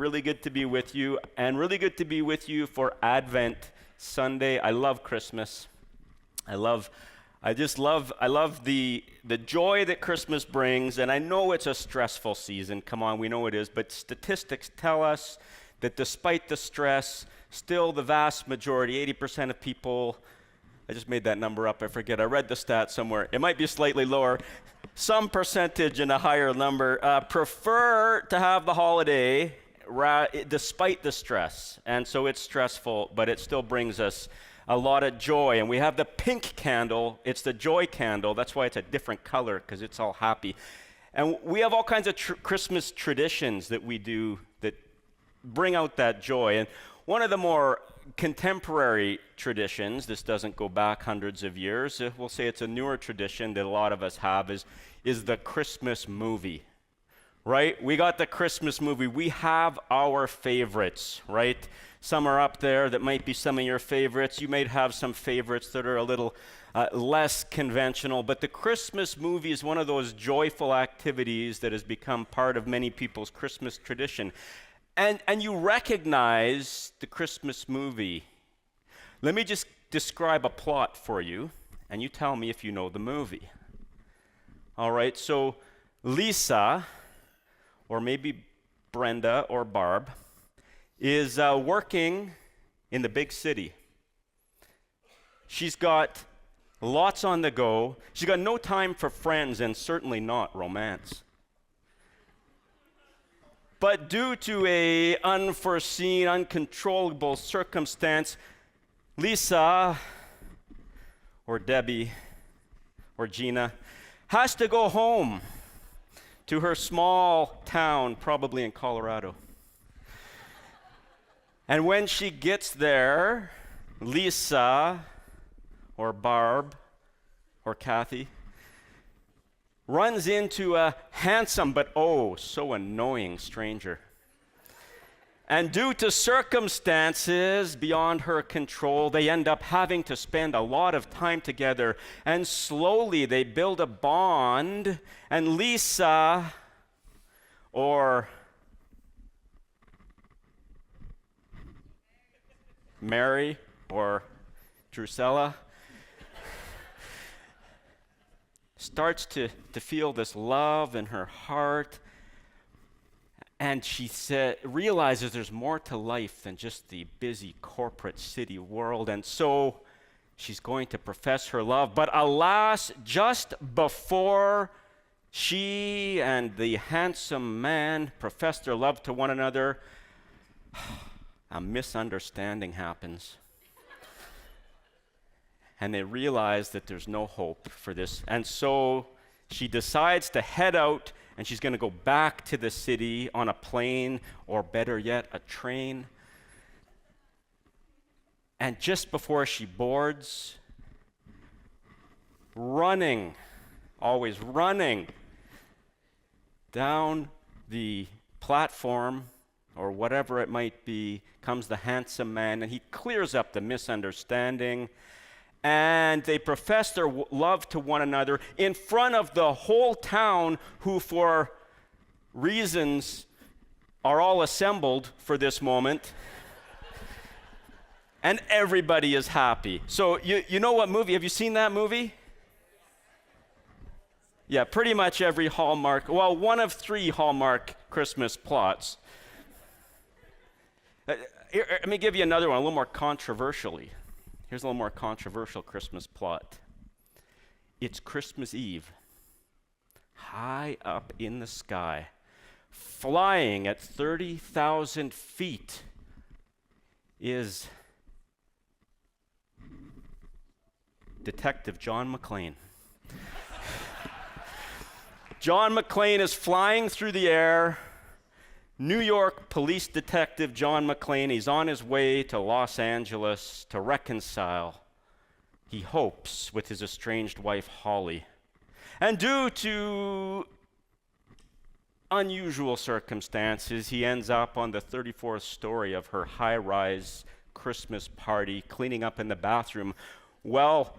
Really good to be with you, and really good to be with you for Advent Sunday. I love Christmas. I love the joy that Christmas brings, and I know it's a stressful season. Come on, we know it is, but statistics tell us that despite the stress, still the vast majority, 80% of people, I just made that number up, I forget, I read the stat somewhere, it might be slightly lower, some percentage and a higher number, prefer to have the holiday despite the stress. And so it's stressful, but it still brings us a lot of joy. And we have the pink candle, it's the joy candle, that's why it's a different color, because it's all happy. And we have all kinds of Christmas traditions that we do that bring out that joy. And one of the more contemporary traditions, this doesn't go back hundreds of years, we'll say it's a newer tradition that a lot of us have, is the Christmas movie, right? We got the Christmas movie. We have our favorites, right? Some are up there that might be some of your favorites. You might have some favorites that are a little less conventional, but the Christmas movie is one of those joyful activities that has become part of many people's Christmas tradition. And you recognize the Christmas movie. Let me just describe a plot for you, and you tell me if you know the movie. All right, so Lisa, or maybe Brenda or Barb, is working in the big city. She's got lots on the go. She's got no time for friends, and certainly not romance. But due to a unforeseen, uncontrollable circumstance, Lisa, or Debbie, or Gina, has to go home to her small town, probably in Colorado. And when she gets there, Lisa, or Barb, or Kathy, runs into a handsome but oh so annoying stranger. And due to circumstances beyond her control, they end up having to spend a lot of time together, and slowly they build a bond, and Lisa, or Mary, or Drusilla, starts to feel this love in her heart, and she realizes there's more to life than just the busy corporate city world, and so she's going to profess her love. But alas, just before she and the handsome man profess their love to one another, a misunderstanding happens. And they realize that there's no hope for this. And so she decides to head out, and she's going to go back to the city on a plane, or better yet, a train. And just before she boards, always running, down the platform, or whatever it might be, comes the handsome man, and he clears up the misunderstanding. And they profess their love to one another in front of the whole town, who for reasons are all assembled for this moment. And everybody is happy. So you know what movie? Have you seen that movie? Yeah, pretty much every Hallmark, well, one of 3 Hallmark Christmas plots. Let me give you another one, a little more controversially. Here's a little more controversial Christmas plot. It's Christmas Eve. High up in the sky, flying at 30,000 feet, is Detective John McClane. John McClane is flying through the air. New York police detective John McClane, he's on his way to Los Angeles to reconcile, he hopes, with his estranged wife Holly. And due to unusual circumstances, he ends up on the 34th story of her high-rise Christmas party, cleaning up in the bathroom. Well,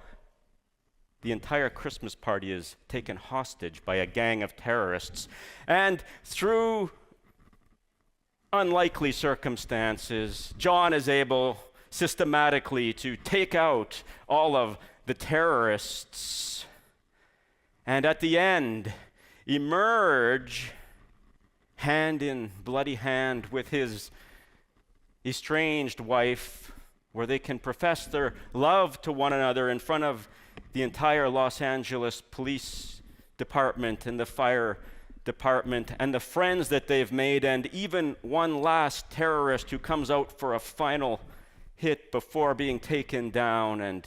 the entire Christmas party is taken hostage by a gang of terrorists. And through unlikely circumstances, John is able systematically to take out all of the terrorists, and at the end emerge hand in bloody hand with his estranged wife, where they can profess their love to one another in front of the entire Los Angeles Police Department and the fire department and the friends that they've made, and even one last terrorist who comes out for a final hit before being taken down, and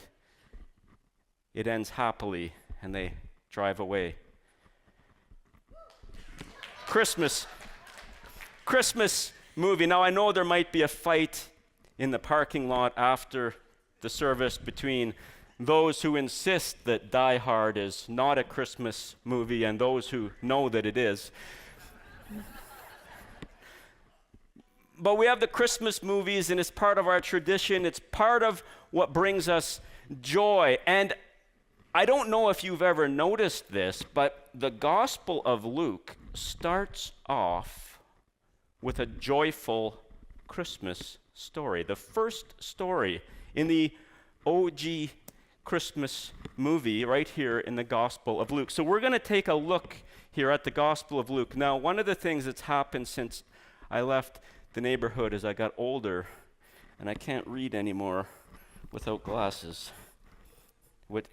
it ends happily and they drive away. Christmas movie. Now I know there might be a fight in the parking lot after the service between those who insist that Die Hard is not a Christmas movie and those who know that it is. But we have the Christmas movies, and it's part of our tradition. It's part of what brings us joy. And I don't know if you've ever noticed this, but the Gospel of Luke starts off with a joyful Christmas story. The first story in the OG Christmas movie right here in the Gospel of Luke. So we're going to take a look here at the Gospel of Luke. Now, one of the things that's happened since I left the neighborhood as I got older, and I can't read anymore without glasses. What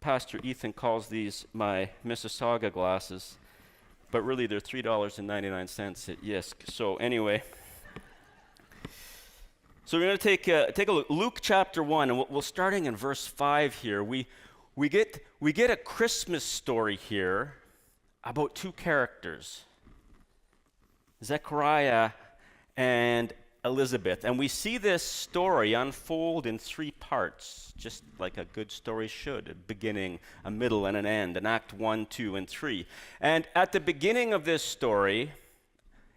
Pastor Ethan calls these my Mississauga glasses, but really they're $3.99 at Yisk. So anyway, so we're going to take a look. Luke chapter 1, and we're starting in verse 5 here. We get a Christmas story here about two characters, Zechariah and Elizabeth. And we see this story unfold in three parts, just like a good story should: a beginning, a middle, and an end, in Act 1, 2, and 3. And at the beginning of this story,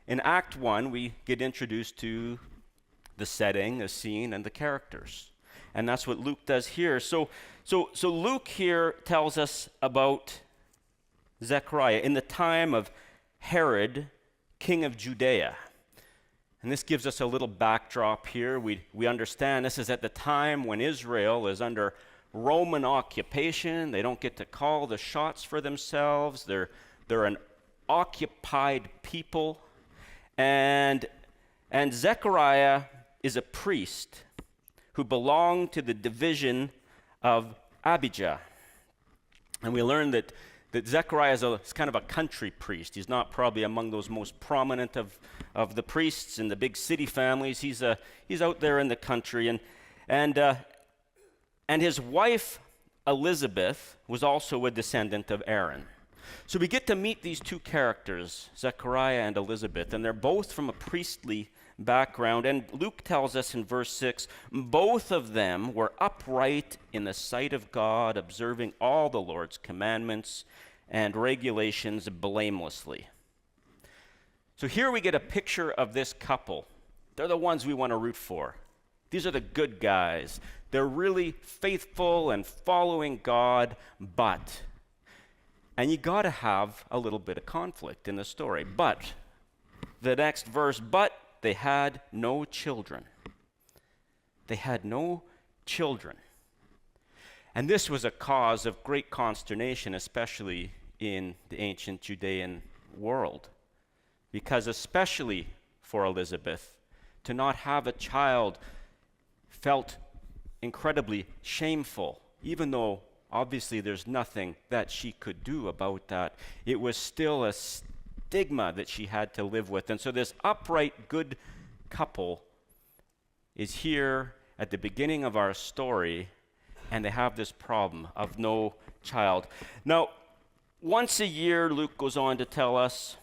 in Act 1, we get introduced to the setting, the scene, and the characters. And that's what Luke does here. So Luke here tells us about Zechariah in the time of Herod, king of Judea. And this gives us a little backdrop here. We understand this is at the time when Israel is under Roman occupation. They don't get to call the shots for themselves. They're an occupied people. And Zechariah is a priest who belonged to the division of Abijah. And we learn that Zechariah is kind of a country priest. He's not probably among those most prominent of the priests in the big city families. He's out there in the country. And his wife, Elizabeth, was also a descendant of Aaron. So we get to meet these two characters, Zechariah and Elizabeth, and they're both from a priestly background. And Luke tells us in verse 6, both of them were upright in the sight of God, observing all the Lord's commandments and regulations blamelessly. So here we get a picture of this couple. They're the ones we want to root for. These are the good guys. They're really faithful and following God, and you got to have a little bit of conflict in the story. But the next verse, but they had no children. They had no children. And this was a cause of great consternation, especially in the ancient Judean world. Because especially for Elizabeth, to not have a child felt incredibly shameful, even though obviously there's nothing that she could do about that. It was still a stigma that she had to live with. And so this upright, good couple is here at the beginning of our story, and they have this problem of no child. Now, once a year, Luke goes on to tell us,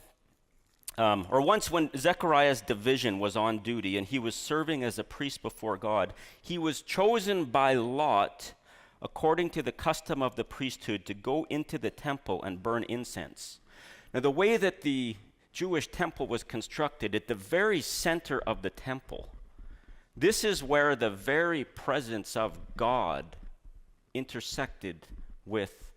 or once when Zechariah's division was on duty and he was serving as a priest before God, he was chosen by lot, according to the custom of the priesthood, to go into the temple and burn incense. Now, the way that the Jewish temple was constructed, at the very center of the temple, this is where the very presence of God intersected with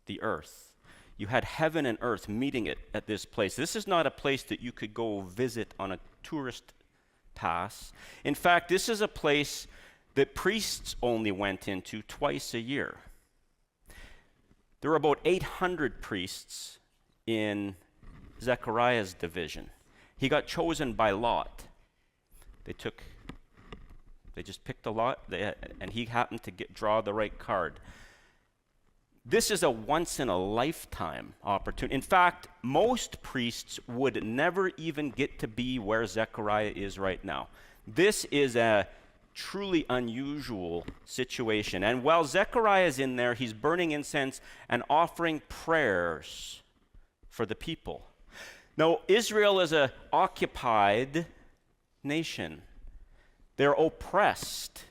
the earth. You had heaven and earth meeting at this place. This is not a place that you could go visit on a tourist pass. In fact, this is a place that priests only went into twice a year. There were about 800 priests in Zechariah's division. He got chosen by lot. They just picked a lot, and he happened to draw the right card. This is a once-in-a-lifetime opportunity. In fact, most priests would never even get to be where Zechariah is right now. This is a truly unusual situation. And while Zechariah is in there, he's burning incense and offering prayers for the people. Now, Israel is an occupied nation. They're oppressed.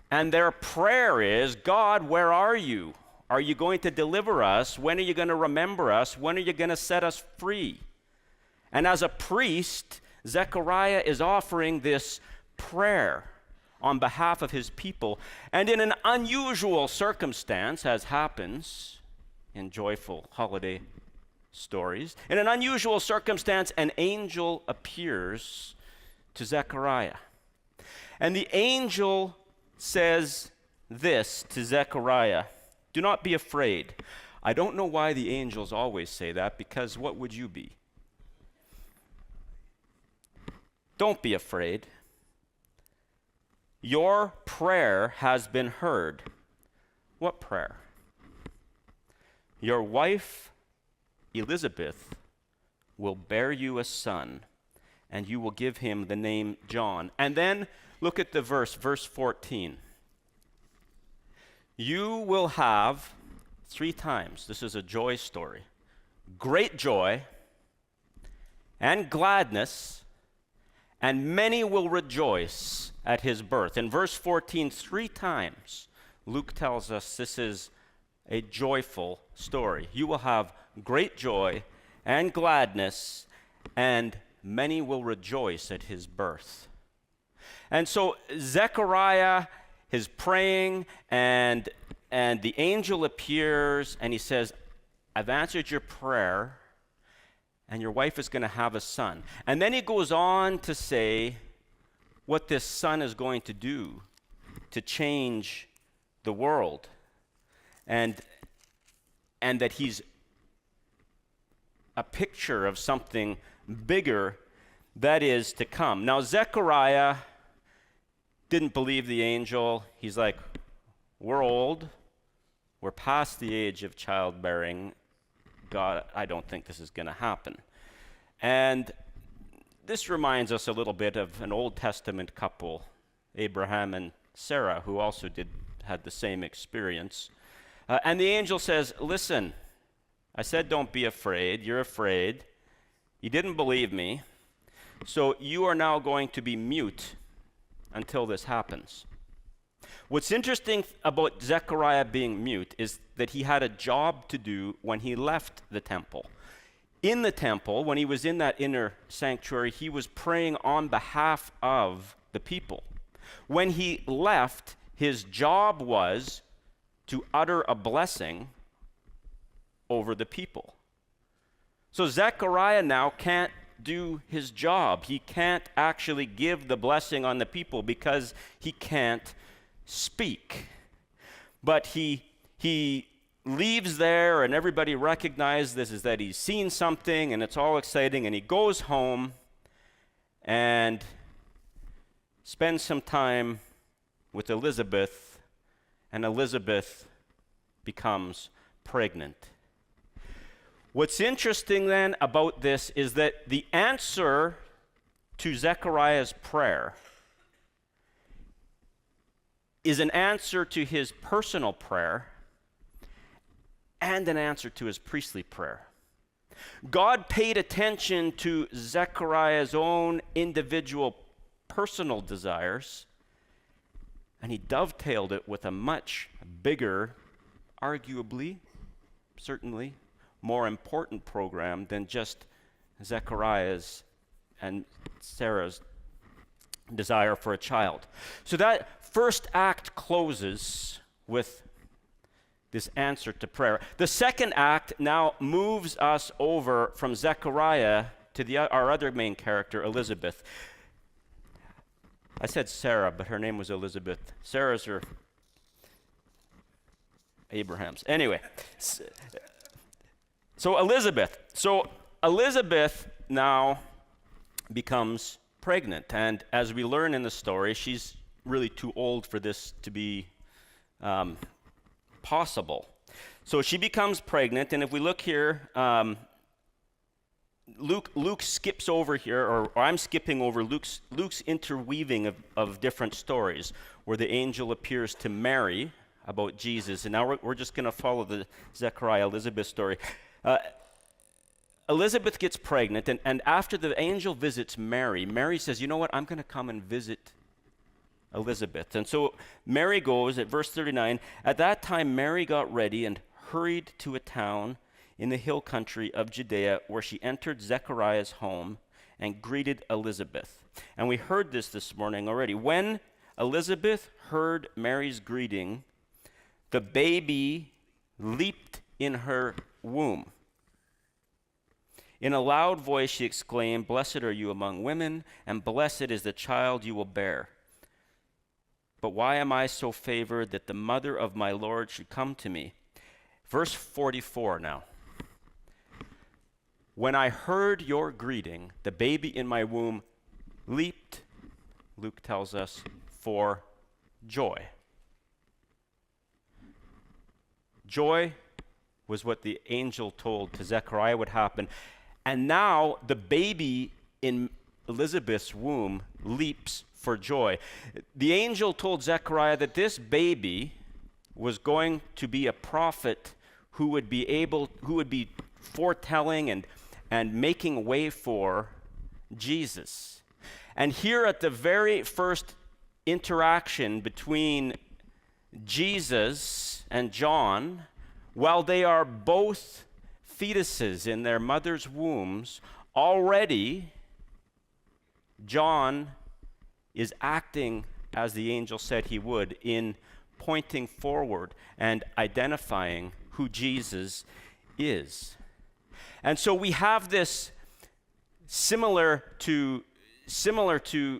And their prayer is, God, where are you? Are you going to deliver us? When are you going to remember us? When are you going to set us free? And as a priest, Zechariah is offering this prayer on behalf of his people. And in an unusual circumstance, as happens in joyful holiday stories, in an unusual circumstance, an angel appears to Zechariah. And the angel says this to Zechariah: do not be afraid. I don't know why the angels always say that, because what would you be? Don't be afraid. Your prayer has been heard. What prayer? Your wife, Elizabeth, will bear you a son, and you will give him the name John. And then look at the verse 14. You will have, 3 times, this is a joy story, great joy and gladness, and many will rejoice at his birth. In verse 14, 3 times, Luke tells us this is a joyful story. You will have great joy and gladness, and many will rejoice at his birth. And so Zechariah is praying, and the angel appears, and he says, I've answered your prayer, and your wife is going to have a son. And then he goes on to say what this son is going to do to change the world, and that he's a picture of something bigger that is to come. Now, Zechariah didn't believe the angel. He's like, we're old. We're past the age of childbearing. God, I don't think this is going to happen. And this reminds us a little bit of an Old Testament couple, Abraham and Sarah, who also had the same experience. And the angel says, listen, I said don't be afraid. You're afraid. You didn't believe me. So you are now going to be mute until this happens. What's interesting about Zechariah being mute is that he had a job to do when he left the temple. In the temple, when he was in that inner sanctuary, he was praying on behalf of the people. When he left, his job was to utter a blessing over the people. So Zechariah now can't do his job. He can't actually give the blessing on the people because he can't speak. But he leaves there, and everybody recognizes this is that he's seen something, and it's all exciting, and he goes home and spends some time with Elizabeth, and Elizabeth becomes pregnant. What's interesting then about this is that the answer to Zechariah's prayer is an answer to his personal prayer and an answer to his priestly prayer. God paid attention to Zechariah's own individual personal desires, and he dovetailed it with a much bigger, arguably, certainly, more important program than just Zechariah's and Sarah's desire for a child. So that first act closes with this answer to prayer. The second act now moves us over from Zechariah to our other main character, Elizabeth. I said Sarah, but her name was Elizabeth. Sarah's her Abraham's. Anyway, so Elizabeth now becomes pregnant, and as we learn in the story, she's really too old for this to be possible. So she becomes pregnant, and if we look here, Luke skips over here, or I'm skipping over Luke's interweaving of different stories, where the angel appears to Mary about Jesus, and now we're just going to follow the Zechariah-Elizabeth story. Elizabeth gets pregnant, and after the angel visits Mary, Mary says, you know what, I'm going to come and visit Elizabeth. And so Mary goes, at verse 39, at that time Mary got ready and hurried to a town in the hill country of Judea, where she entered Zechariah's home and greeted Elizabeth. And we heard this morning already. When Elizabeth heard Mary's greeting, the baby leaped in her womb. In a loud voice she exclaimed, "Blessed are you among women, and blessed is the child you will bear. But why am I so favored that the mother of my Lord should come to me?" Verse 44 now. When I heard your greeting, the baby in my womb leaped, Luke tells us, for joy. Joy was what the angel told to Zechariah would happen. And now the baby in Elizabeth's womb leaps for joy. The angel told Zechariah that this baby was going to be a prophet who would be foretelling and making way for Jesus. And here at the very first interaction between Jesus and John, while they are both fetuses in their mother's wombs, already John is acting as the angel said he would in pointing forward and identifying who Jesus is. And so we have this similar to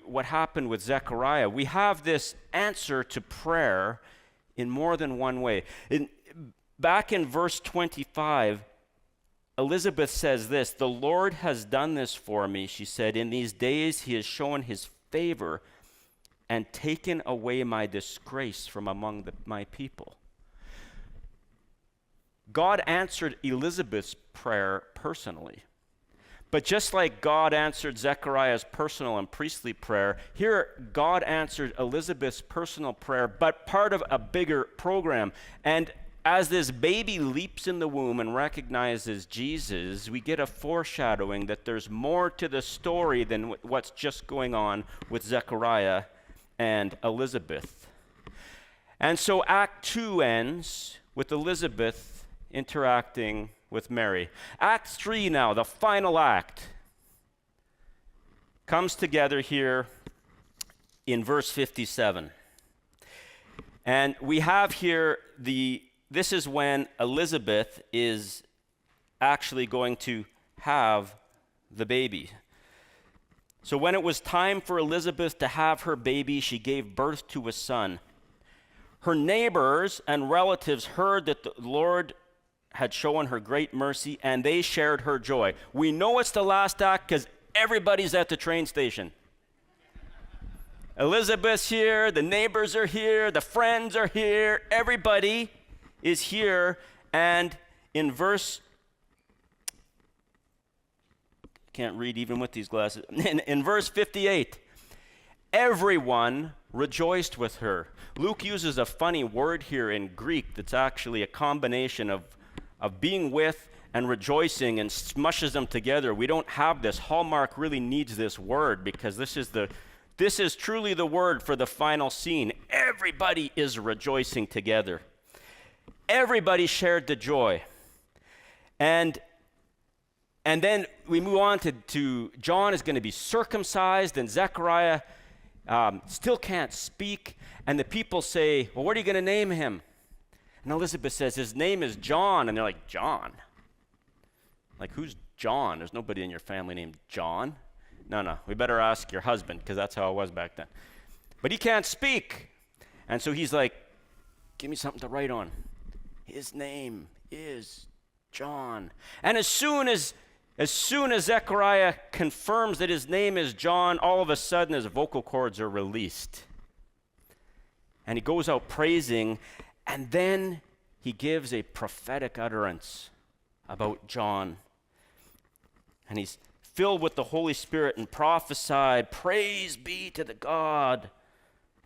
what happened with Zechariah. We have this answer to prayer in more than one way. Back in verse 25, Elizabeth says this, "The Lord has done this for me," she said. "In these days he has shown his favor and taken away my disgrace from among my people." God answered Elizabeth's prayer personally. But just like God answered Zechariah's personal and priestly prayer, here God answered Elizabeth's personal prayer, but part of a bigger program. And as this baby leaps in the womb and recognizes Jesus, we get a foreshadowing that there's more to the story than what's just going on with Zechariah and Elizabeth. And so Act 2 ends with Elizabeth interacting with Mary. Act 3 now, the final act, comes together here in verse 57. And we have here this is when Elizabeth is actually going to have the baby. So when it was time for Elizabeth to have her baby, she gave birth to a son. Her neighbors and relatives heard that the Lord had shown her great mercy, and they shared her joy. We know it's the last act because everybody's at the train station. Elizabeth's here, the neighbors are here, the friends are here, everybody is here. And in can't read even with these glasses. In verse 58, everyone rejoiced with her. Luke uses a funny word here in Greek that's actually a combination of being with and rejoicing and smushes them together. We don't have this. Hallmark really needs this word because this is truly the word for the final scene. Everybody is rejoicing together. Everybody shared the joy. And then we move on to John is going to be circumcised, and Zechariah still can't speak. And the people say, "Well, what are you going to name him?" And Elizabeth says, his name is John. And they're like, John? Like, who's John? There's nobody in your family named John. No, we better ask your husband, because that's how it was back then. But he can't speak. And so he's like, give me something to write on. His name is John. And as soon as Zechariah confirms that his name is John, all of a sudden his vocal cords are released. And he goes out praising, and then he gives a prophetic utterance about John. And he's filled with the Holy Spirit and prophesied, praise be to the God,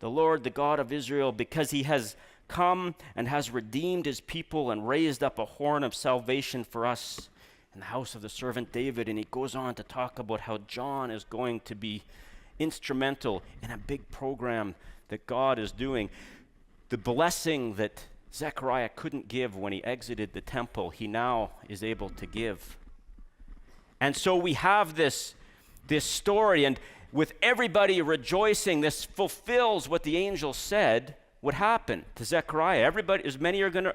the Lord, the God of Israel, because he has come and has redeemed his people and raised up a horn of salvation for us in the house of the servant David. And he goes on to talk about how John is going to be instrumental in a big program that God is doing. The blessing that Zechariah couldn't give when he exited the temple, he now is able to give. And so we have this story, and with everybody rejoicing, this fulfills what the angel said would happen to Zechariah. Everybody,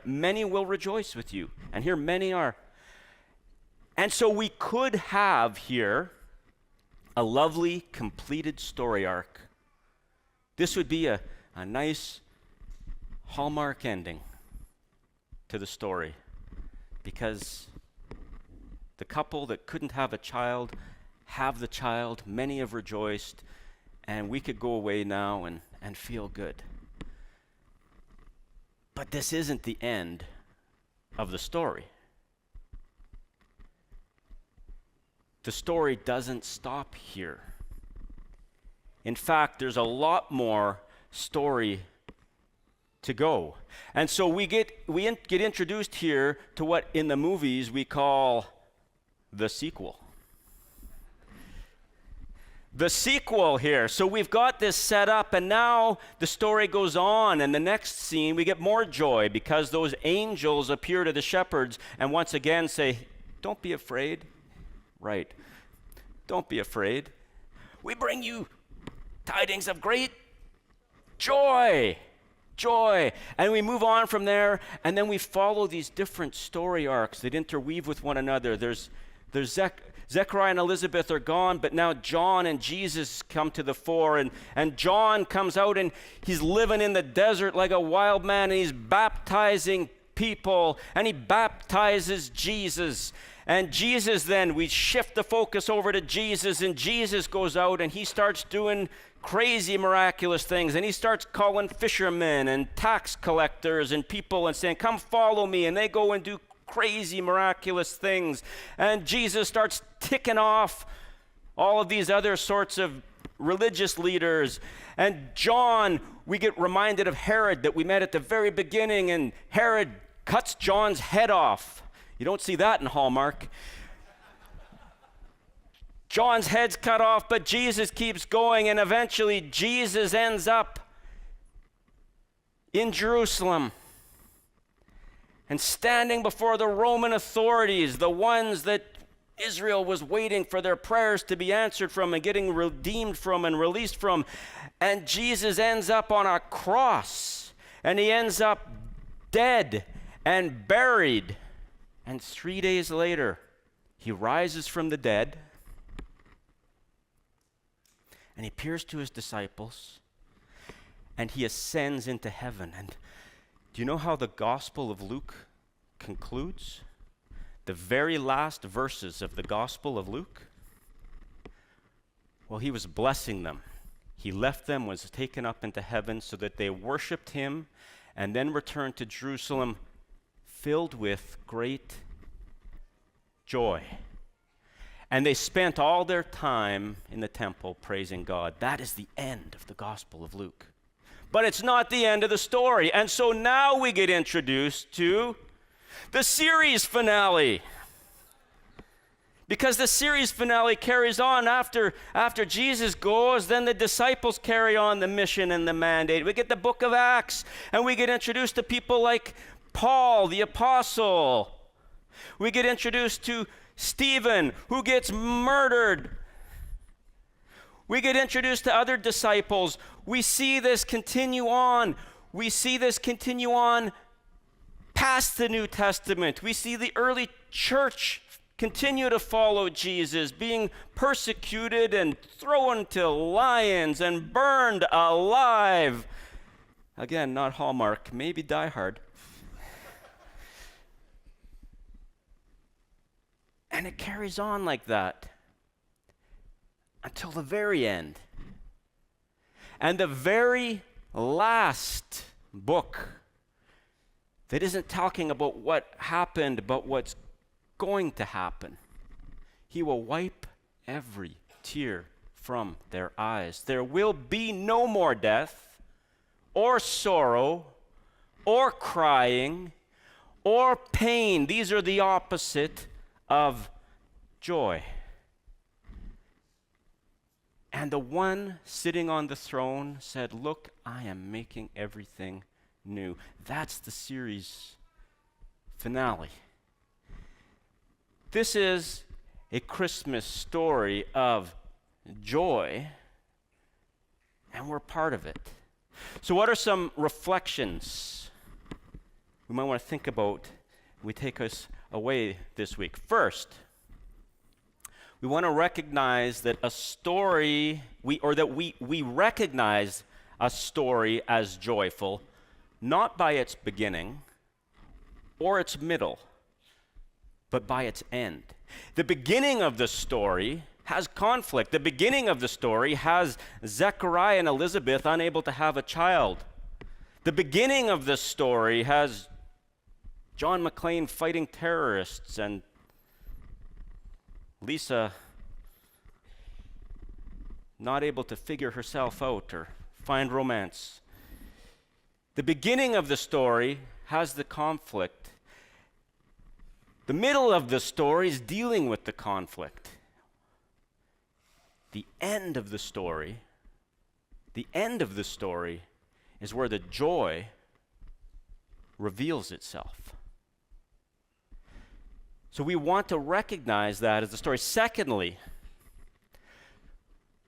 many will rejoice with you. And here many are. And so we could have here a lovely, completed story arc. This would be a nice Hallmark ending to the story, because the couple that couldn't have a child have the child, many have rejoiced, and we could go away now and feel good. But this isn't the end of the story. The story doesn't stop here. In fact, there's a lot more story to go. And so we get introduced here to what in the movies we call the sequel. The sequel here. So we've got this set up, and now the story goes on, and the next scene we get more joy because those angels appear to the shepherds and once again say, don't be afraid. Right. Don't be afraid. We bring you tidings of great joy. Joy. And we move on from there, and then we follow these different story arcs that interweave with one another. There's Zechariah and Elizabeth are gone, but now John and Jesus come to the fore, and John comes out and he's living in the desert like a wild man, and he's baptizing people, and he baptizes Jesus. And Jesus, then we shift the focus over to Jesus, and Jesus goes out and he starts doing crazy miraculous things, and he starts calling fishermen and tax collectors and people and saying, come follow me, and they go and do crazy miraculous things. And Jesus starts ticking off all of these other sorts of religious leaders. And John, we get reminded of Herod that we met at the very beginning, and Herod cuts John's head off. You don't see that in Hallmark. John's head's cut off, but Jesus keeps going, and eventually Jesus ends up in Jerusalem and standing before the Roman authorities, the ones that Israel was waiting for their prayers to be answered from and getting redeemed from and released from. And Jesus ends up on a cross, and he ends up dead and buried. And 3 days later, he rises from the dead, and he appears to his disciples, and he ascends into heaven. And do you know how the Gospel of Luke concludes? The very last verses of the Gospel of Luke? Well, he was blessing them. He left them, was taken up into heaven so that they worshiped him, and then returned to Jerusalem filled with great joy. And they spent all their time in the temple praising God. That is the end of the Gospel of Luke. But it's not the end of the story. And so now we get introduced to the series finale. Because the series finale carries on after Jesus goes, then the disciples carry on the mission and the mandate. We get the book of Acts, and we get introduced to people like Paul, the apostle. We get introduced to Stephen, who gets murdered. We get introduced to other disciples. We see this continue on. We see this continue on past the New Testament, we see the early church continue to follow Jesus, being persecuted and thrown to lions and burned alive. Again, not Hallmark, maybe Die Hard. And it carries on like that until the very end. And the very last book that isn't talking about what happened, but what's going to happen. He will wipe every tear from their eyes. There will be no more death, or sorrow, or crying, or pain. These are the opposite of joy. And the one sitting on the throne said, "Look, I am making everything new." That's the series finale. This is a Christmas story of joy, and we're part of it. So what are some reflections we might want to think about we take us away this week? First, we want to recognize that a story, we recognize a story as joyful, not by its beginning or its middle, but by its end. The beginning of the story has conflict. The beginning of the story has Zechariah and Elizabeth unable to have a child. The beginning of the story has John McClane fighting terrorists and Lisa not able to figure herself out or find romance. The beginning of the story has the conflict. The middle of the story is dealing with the conflict. The end of the story is where the joy reveals itself. So we want to recognize that as the story. Secondly,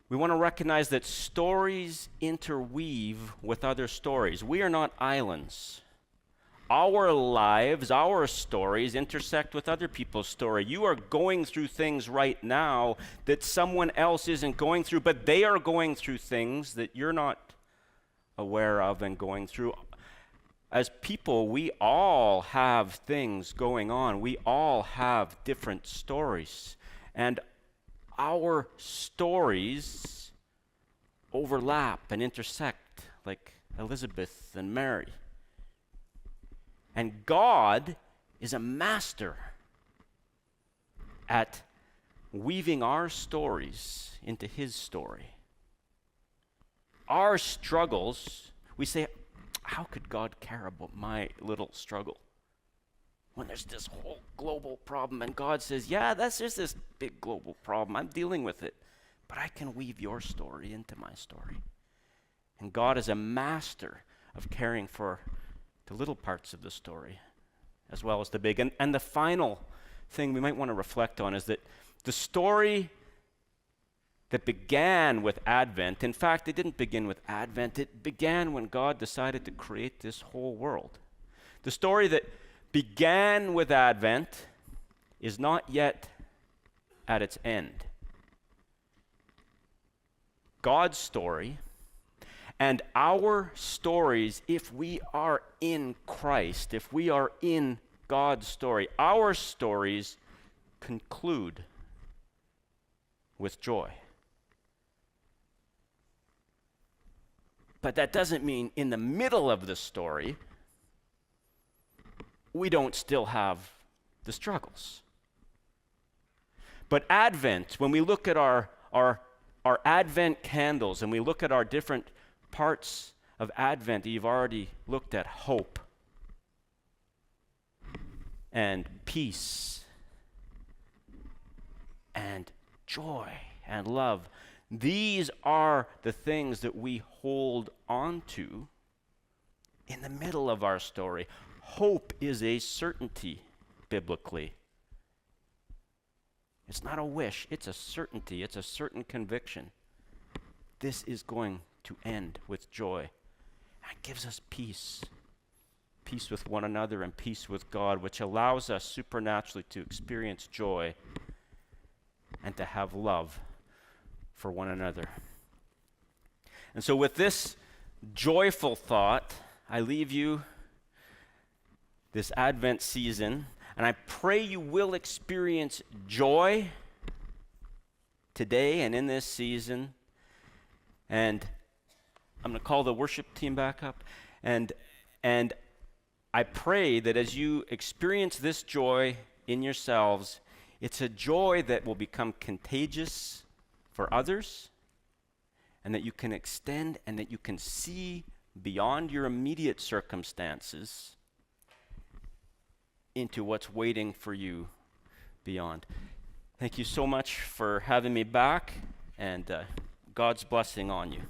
we want to recognize that stories interweave with other stories. We are not islands. Our lives, our stories intersect with other people's story. You are going through things right now that someone else isn't going through, but they are going through things that you're not aware of and going through. As people, we all have things going on. We all have different stories. And our stories overlap and intersect, like Elizabeth and Mary. And God is a master at weaving our stories into his story. Our struggles, we say, how could God care about my little struggle? When there's this whole global problem, and God says, yeah, that's just this big global problem. I'm dealing with it. But I can weave your story into my story. And God is a master of caring for the little parts of the story as well as the big. And the final thing we might want to reflect on is that the story that began with Advent, in fact, it didn't begin with Advent, it began when God decided to create this whole world. The story that began with Advent is not yet at its end. God's story and our stories, if we are in Christ, if we are in God's story, our stories conclude with joy. But that doesn't mean in the middle of the story, we don't still have the struggles. But Advent, when we look at our Advent candles and we look at our different parts of Advent, you've already looked at hope and peace and joy and love. These are the things that we hold on to in the middle of our story. Hope is a certainty biblically. It's not a wish, it's a certainty, it's a certain conviction. This is going to end with joy. That gives us peace peace with one another, and peace with God, which allows us supernaturally to experience joy and to have love for one another. And so with this joyful thought, I leave you this Advent season, and I pray you will experience joy today and in this season. And I'm going to call the worship team back up. And I pray that as you experience this joy in yourselves, it's a joy that will become contagious for others, and that you can extend and that you can see beyond your immediate circumstances into what's waiting for you beyond. Thank you so much for having me back, and God's blessing on you.